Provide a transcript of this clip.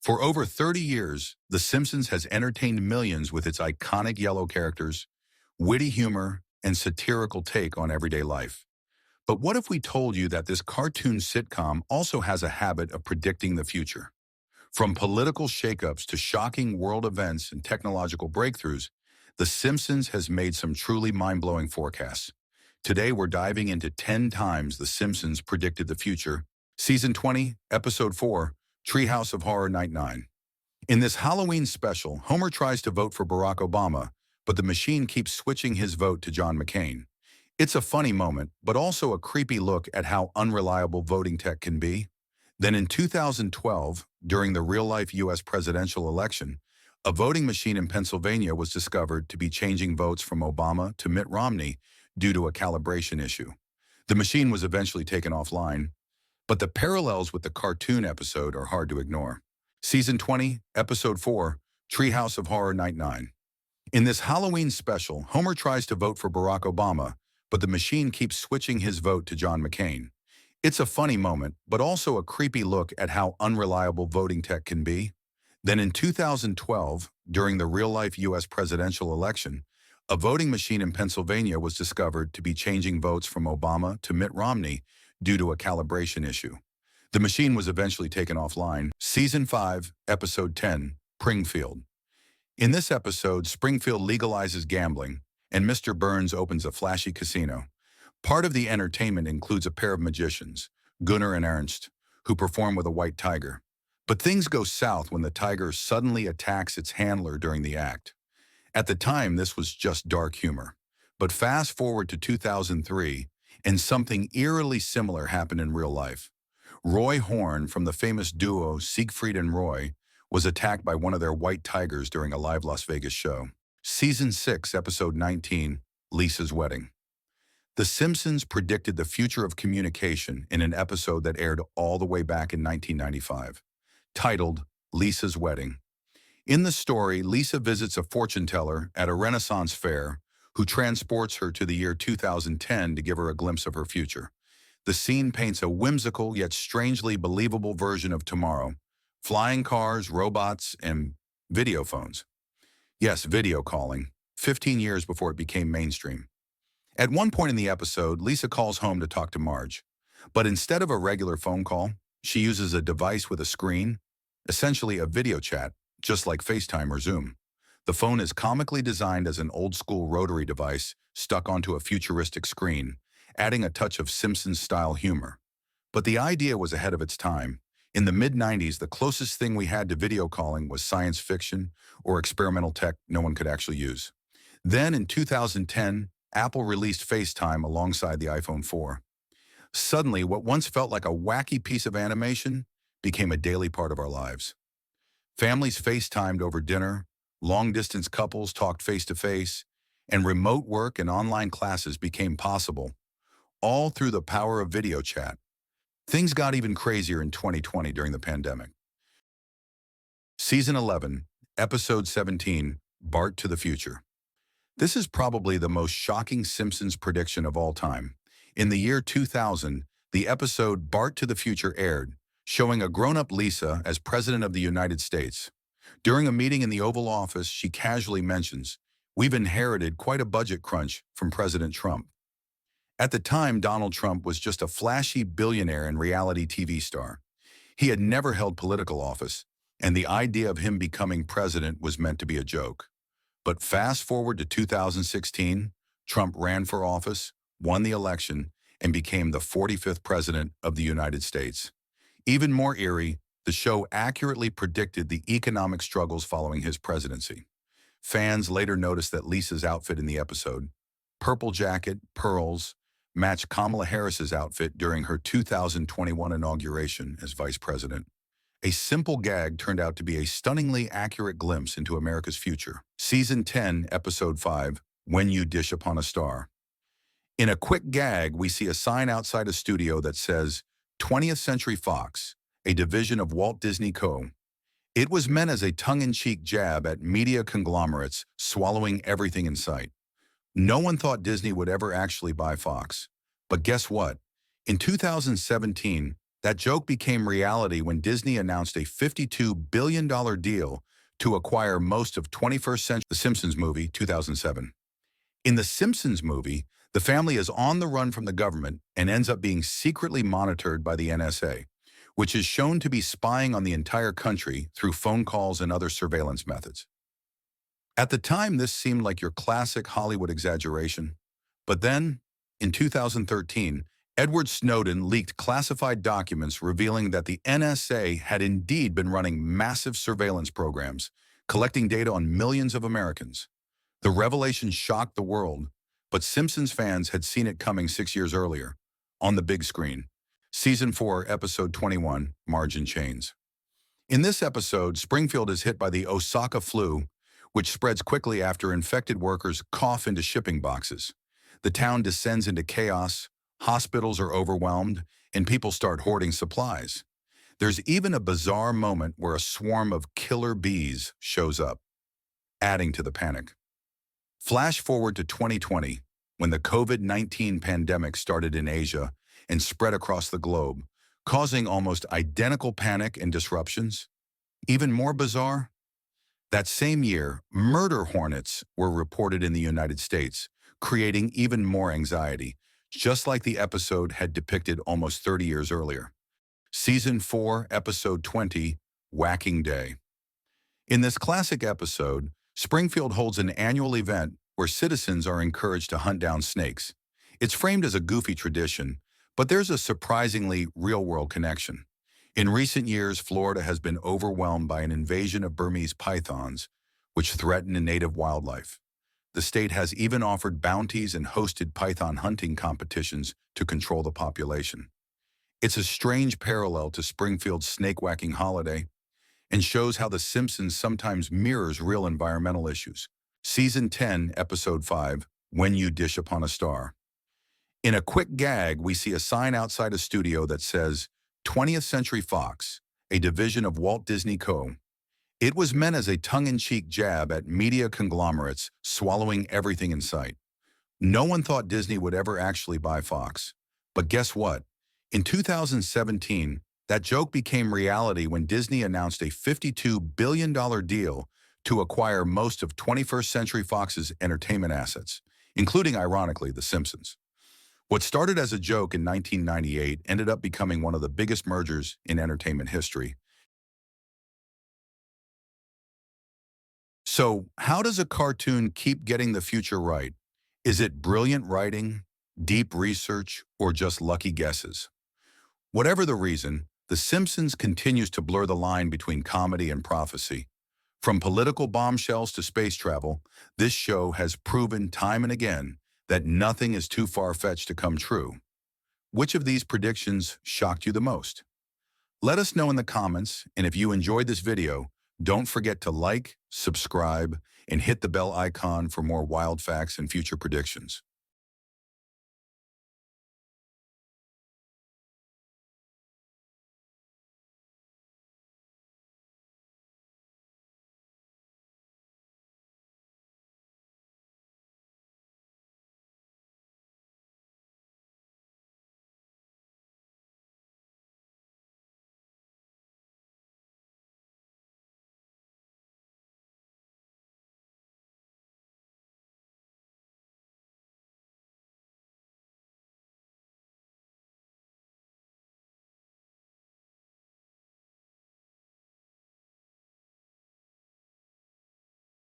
For over 30 years, The Simpsons has entertained millions with its iconic yellow characters, witty humor, and satirical take on everyday life. But what if we told you that this cartoon sitcom also has a habit of predicting the future? From political shakeups to shocking world events and technological breakthroughs, The Simpsons has made some truly mind-blowing forecasts. Today, we're diving into 10 times The Simpsons predicted the future. Season 20, Episode 4, Treehouse of Horror Night 9. In this Halloween special, Homer tries to vote for Barack Obama, but the machine keeps switching his vote to John McCain. It's a funny moment, but also a creepy look at how unreliable voting tech can be. Then in 2012, during the real-life U.S. presidential election, a voting machine in Pennsylvania was discovered to be changing votes from Obama to Mitt Romney due to a calibration issue. The machine was eventually taken offline, but the parallels with the cartoon episode are hard to ignore. Season 20, Episode 4, Treehouse of Horror Night 9. In this Halloween special, Homer tries to vote for Barack Obama, but the machine keeps switching his vote to John McCain. It's a funny moment, but also a creepy look at how unreliable voting tech can be. Then in 2012, during the real-life U.S. presidential election, a voting machine in Pennsylvania was discovered to be changing votes from Obama to Mitt Romney due to a calibration issue. The machine was eventually taken offline. Season 5, Episode 10, Springfield. In this episode, Springfield legalizes gambling, and Mr. Burns opens a flashy casino. Part of the entertainment includes a pair of magicians, Gunnar and Ernst, who perform with a white tiger. But things go south when the tiger suddenly attacks its handler during the act. At the time, this was just dark humor. But fast forward to 2003, and something eerily similar happened in real life. Roy Horn from the famous duo Siegfried and Roy was attacked by one of their white tigers during a live Las Vegas show. Season 6, Episode 19, Lisa's Wedding. The Simpsons predicted the future of communication in an episode that aired all the way back in 1995, titled Lisa's Wedding. In the story, Lisa visits a fortune teller at a Renaissance fair who transports her to the year 2010 to give her a glimpse of her future. The scene paints a whimsical yet strangely believable version of tomorrow: flying cars, robots, and video phones. Yes, video calling, 15 years before it became mainstream. At one point in the episode, Lisa calls home to talk to Marge. But instead of a regular phone call, she uses a device with a screen, essentially a video chat, just like FaceTime or Zoom. The phone is comically designed as an old-school rotary device stuck onto a futuristic screen, adding a touch of Simpsons-style humor. But the idea was ahead of its time. In the mid-90s, the closest thing we had to video calling was science fiction or experimental tech no one could actually use. Then in 2010, Apple released FaceTime alongside the iPhone 4. Suddenly, what once felt like a wacky piece of animation became a daily part of our lives. Families FaceTimed over dinner, long-distance couples talked face-to-face, and remote work and online classes became possible, all through the power of video chat. Things got even crazier in 2020 during the pandemic. Season 11, Episode 17, Bart to the Future. This is probably the most shocking Simpsons prediction of all time. In the year 2000, the episode Bart to the Future aired, showing a grown-up Lisa as President of the United States. During a meeting in the Oval Office, she casually mentions, "We've inherited quite a budget crunch from President Trump." At the time, Donald Trump was just a flashy billionaire and reality TV star. He had never held political office, and the idea of him becoming president was meant to be a joke. But fast forward to 2016, Trump ran for office, won the election, and became the 45th president of the United States. Even more eerie, the show accurately predicted the economic struggles following his presidency. Fans later noticed that Lisa's outfit in the episode, purple jacket, pearls, matched Kamala Harris's outfit during her 2021 inauguration as vice president. A simple gag turned out to be a stunningly accurate glimpse into America's future. Season 10, Episode 5, When You Dish Upon a Star. In a quick gag, we see a sign outside a studio that says, 20th Century Fox, a division of Walt Disney Co. It was meant as a tongue-in-cheek jab at media conglomerates swallowing everything in sight. No one thought Disney would ever actually buy Fox. But guess what? In 2017, That joke became reality when Disney announced a $52 billion deal to acquire most of 21st century The Simpsons movie, 2007. In The Simpsons movie, the family is on the run from the government and ends up being secretly monitored by the NSA, which is shown to be spying on the entire country through phone calls and other surveillance methods. At the time, this seemed like your classic Hollywood exaggeration. But then, in 2013, Edward Snowden leaked classified documents revealing that the NSA had indeed been running massive surveillance programs, collecting data on millions of Americans. The revelation shocked the world, but Simpsons fans had seen it coming 6 years earlier, on the big screen. Season 4, Episode 21, Margin Chains. In this episode, Springfield is hit by the Osaka flu, which spreads quickly after infected workers cough into shipping boxes. The town descends into chaos, hospitals are overwhelmed, and people start hoarding supplies. There's even a bizarre moment where a swarm of killer bees shows up, adding to the panic. Flash forward to 2020, when the COVID-19 pandemic started in Asia and spread across the globe, causing almost identical panic and disruptions. Even more bizarre, that same year, murder hornets were reported in the United States, creating even more anxiety, just like the episode had depicted almost 30 years earlier. Season 4, Episode 20, Whacking Day. In this classic episode, Springfield holds an annual event where citizens are encouraged to hunt down snakes. It's framed as a goofy tradition, but there's a surprisingly real-world connection. In recent years, Florida has been overwhelmed by an invasion of Burmese pythons, which threaten native wildlife. The state has even offered bounties and hosted python hunting competitions to control the population. It's a strange parallel to Springfield's snake-whacking holiday and shows how The Simpsons sometimes mirrors real environmental issues. Season 10, Episode 5, When You Dish Upon a Star. In a quick gag, we see a sign outside a studio that says, 20th Century Fox, a division of Walt Disney Co. It was meant as a tongue-in-cheek jab at media conglomerates swallowing everything in sight. No one thought Disney would ever actually buy Fox. But guess what? In 2017, that joke became reality when Disney announced a $52 billion deal to acquire most of 21st Century Fox's entertainment assets, including, ironically, The Simpsons. What started as a joke in 1998 ended up becoming one of the biggest mergers in entertainment history. So, how does a cartoon keep getting the future right? Is it brilliant writing, deep research, or just lucky guesses? Whatever the reason, The Simpsons continues to blur the line between comedy and prophecy. From political bombshells to space travel, this show has proven time and again that nothing is too far-fetched to come true. Which of these predictions shocked you the most? Let us know in the comments, and if you enjoyed this video, don't forget to like, subscribe, and hit the bell icon for more wild facts and future predictions.